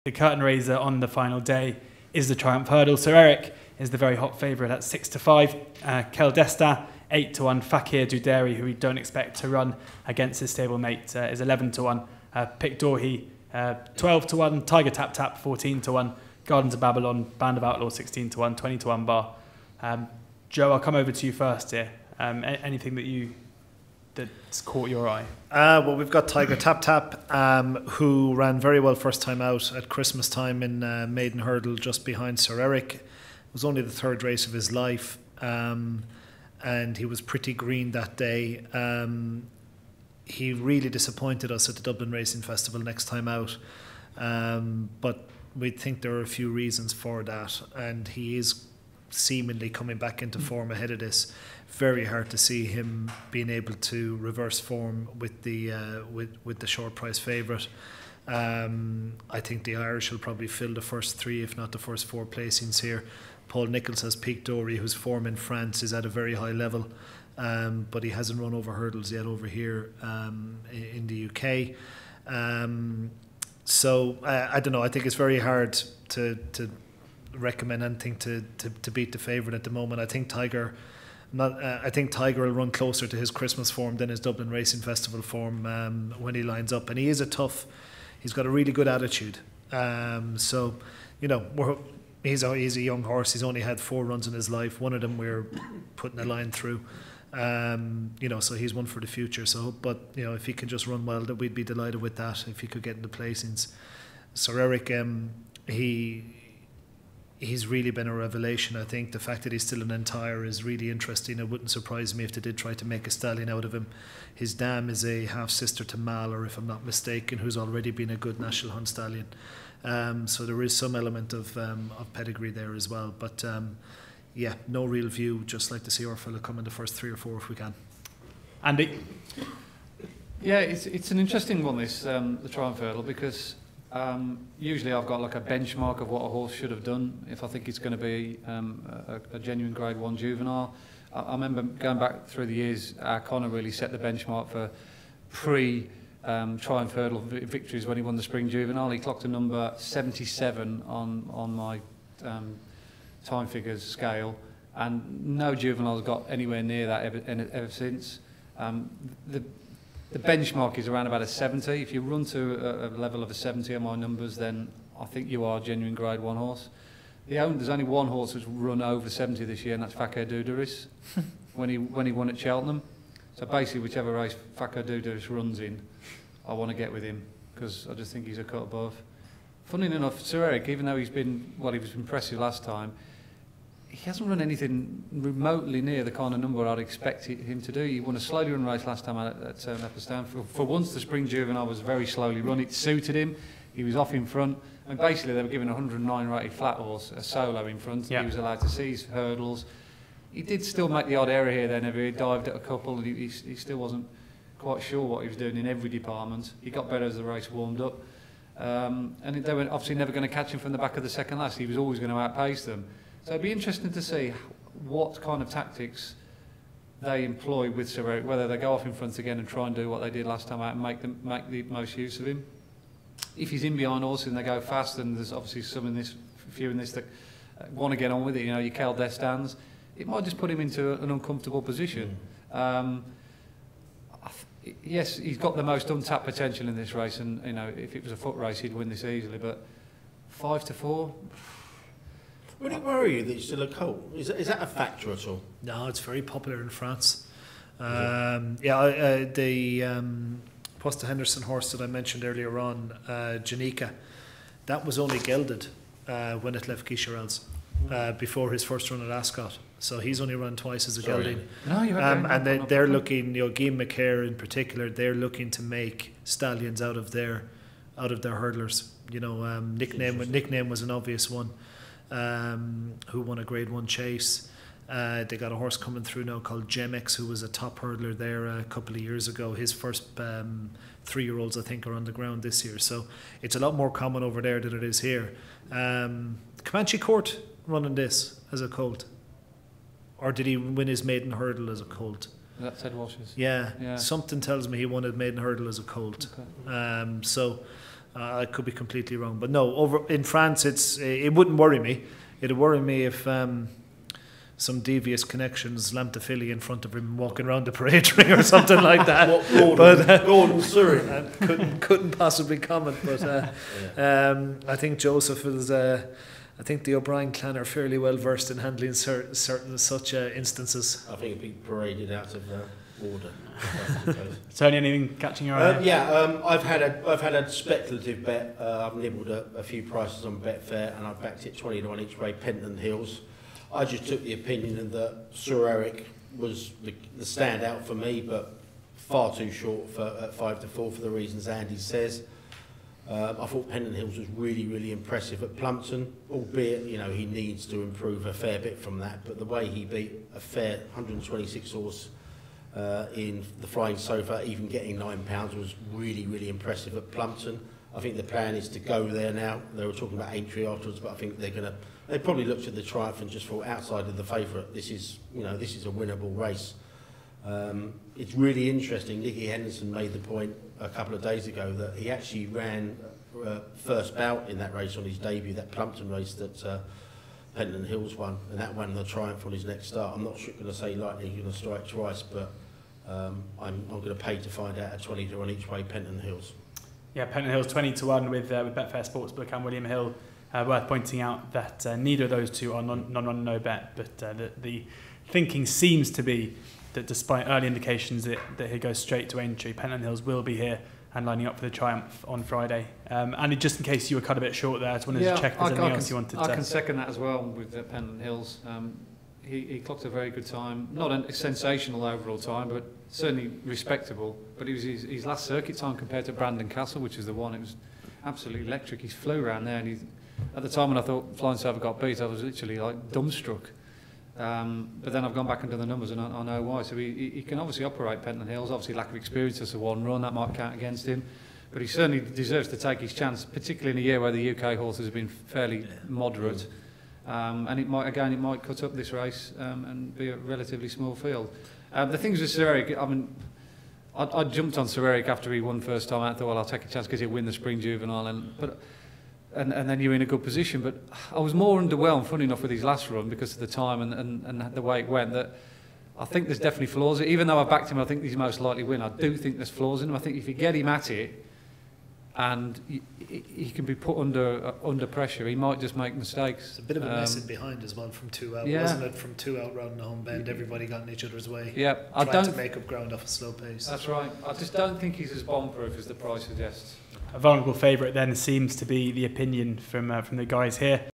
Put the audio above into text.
The curtain raiser on the final day is the Triumph Hurdle. Sir Eric is the very hot favourite at 6-5. Kel Desta 8-1. Fakir Duderi, who we don't expect to run against his stablemate, is 11-1. Pic Dorhe 12-1. Tiger Tap Tap 14-1. Gardens of Babylon, Band of Outlaw 16-1. 20-1 bar. Joe, I'll come over to you first here. Anything that's caught your eye? Well, we've got Tiger Tap Tap, who ran very well first time out at Christmas time in Maiden Hurdle, just behind Sir Eric. It was only the third race of his life, and he was pretty green that day. He really disappointed us at the Dublin Racing Festival next time out, but we think there are a few reasons for that, and he is seemingly coming back into form ahead of this. Very hard to see him being able to reverse form with the short price favourite. I think the Irish will probably fill the first three, if not the first four placings here. Paul Nicholls has Pic Dorhe, whose form in France is at a very high level, but he hasn't run over hurdles yet over here in the UK. So I don't know. I think it's very hard to recommend anything to beat the favourite at the moment. I think Tiger will run closer to his Christmas form than his Dublin Racing Festival form when he lines up, and he's got a really good attitude. So, you know, he's a young horse. He's only had 4 runs in his life. One of them we're putting a line through. You know, so he's one for the future. So, but you know, if he can just run well, that we'd be delighted with that. If he could get into placings, Sir Eric, he's really been a revelation. I think the fact that he's still an entire is really interesting. It wouldn't surprise me if they did try to make a stallion out of him. His dam is a half sister to Mahler, if I'm not mistaken, who's already been a good National Hunt stallion. So there is some element of pedigree there as well. But yeah, no real view. Just like to see our fella come in the first 3 or 4 if we can. Andy? Yeah, it's an interesting one, this the Triumph Hurdle, because usually I've got like a benchmark of what a horse should have done if I think it's going to be a genuine Grade 1 juvenile. I remember going back through the years, Connor really set the benchmark for Triumph Hurdle victories when he won the Spring Juvenile. He clocked a number 77 on my time figures scale, and no juvenile's got anywhere near that ever since. The benchmark is around about a 70. If you run to a level of a 70 on my numbers, then I think you are a genuine Grade 1 horse. There's only one horse that's run over 70 this year, and that's Fakir Duderi when he won at Cheltenham. So basically, whichever race Fakir Duderi runs in, I want to get with him, because I just think he's a cut above. Funny enough, Sir Eric, even though he was impressive last time, he hasn't run anything remotely near the kind of number I'd expect him to do. He won a slowly run race last time at Leopardstown. For once, the Spring Juvenile was very slowly run. It suited him. He was off in front. And basically, they were giving a 109 rated flat horse a solo in front. Yeah. He was allowed to seize hurdles. He did still make the odd error here then. He dived at a couple, and he still wasn't quite sure what he was doing in every department. He got better as the race warmed up. And they were obviously never going to catch him from the back of the second last. He was always going to outpace them. So it'd be interesting to see what kind of tactics they employ with Sir Eric, whether they go off in front again and try and do what they did last time out and make the most use of him. If he's in behind horses and they go fast, and there's obviously few in this that want to get on with it, you know, your Kel Destans, it might just put him into an uncomfortable position. Yes, he's got the most untapped potential in this race, and you know, if it was a foot race, he'd win this easily. But 5-4. Would it worry you that he's still a colt? Is that a factor at all? No, it's very popular in France. The Posta Henderson horse that I mentioned earlier on, Janika, that was only gelded when it left Guicherel's before his first run at Ascot. So he's only run twice as a gelding. No, and they're looking, you know, Guillaume McCare in particular, they're looking to make stallions out of their hurdlers. You know, nickname was an obvious one. Who won a Grade 1 chase. They got a horse coming through now called Gemex, who was a top hurdler there a couple of years ago. His first 3-year-olds, I think, are on the ground this year. So it's a lot more common over there than it is here. Comanche Court running this as a colt. Or did he win his maiden hurdle as a colt? That's Ted Walsh's. Yeah. Something tells me he won his maiden hurdle as a colt. Okay. So I could be completely wrong, but no. Over in France, it wouldn't worry me. It'd worry me if some devious connections lamped a filly in front of him walking around the parade ring or something like that. Gordon Surrey couldn't possibly comment. But I think Joseph is. I think the O'Brien clan are fairly well versed in handling certain such instances. I think it'd be paraded out of order. Tony, anything catching your eye? I've had a speculative bet. I've nibbled a few prices on Betfair, and I've backed it 20 to 1 each way. Penton Hills. I just took the opinion that Sir Eric was the standout for me, but far too short at 5 to 4 for the reasons Andy says. I thought Penton Hills was really, really impressive at Plumpton, albeit he needs to improve a fair bit from that. But the way he beat a fair 126 horse in the Flying Sofa, even getting £9, was really, really impressive at Plumpton. I think the plan is to go there now. They were talking about Aintree afterwards, but I think they probably looked at the Triumph and just thought, outside of the favourite, this is a winnable race. It's really interesting. Nicky Henderson made the point a couple of days ago that he actually ran first bout in that race on his debut, that Plumpton race that Penton Hills won, and that won the Triumph on his next start. I'm not going to say lightly he's going to strike twice, but I'm going to pay to find out at 20 to 1 each way Penton Hills. Yeah, Penton Hills 20 to 1 with Betfair Sportsbook and William Hill. Worth pointing out that neither of those two are non-run, no bet, but the thinking seems to be that despite early indications that he goes straight to Aintree, Penton Hills will be here and lining up for the Triumph on Friday. And just in case you were cut a bit short there, I just wanted to check if there's anything else you wanted to... I can second that as well with Penton Hills. He clocked a very good time, not a sensational overall time, but certainly respectable. But it was his last circuit time compared to Brandon Castle, which is the one. It was absolutely electric. He flew around there, and at the time when I thought Flying Sofa got beat, I was literally like dumbstruck. But then I've gone back into the numbers and I know why. So he can obviously operate Penton Hills. Obviously lack of experience as a one run, that might count against him. But he certainly deserves to take his chance, particularly in a year where the UK horses have been fairly moderate. And it might cut up this race and be a relatively small field. The things with Sir Eric, I mean, I jumped on Sir Eric after he won first time out. I thought, well, I'll take a chance because he'll win the Spring Juvenile. And then you're in a good position. But I was more underwhelmed, funny enough, with his last run because of the time and the way it went. That I think there's definitely flaws. Even though I backed him, I think he's most likely win. I do think there's flaws in him. I think if you get him at it, and he can be put under pressure, he might just make mistakes. It's a bit of a message behind as well from 2 out, wasn't it? From 2 out round the home bend, everybody got in each other's way. Yeah, trying to make up ground off a slow pace. That's right. I just don't think he's as bomb-proof as the price suggests. A vulnerable favourite then seems to be the opinion from the guys here.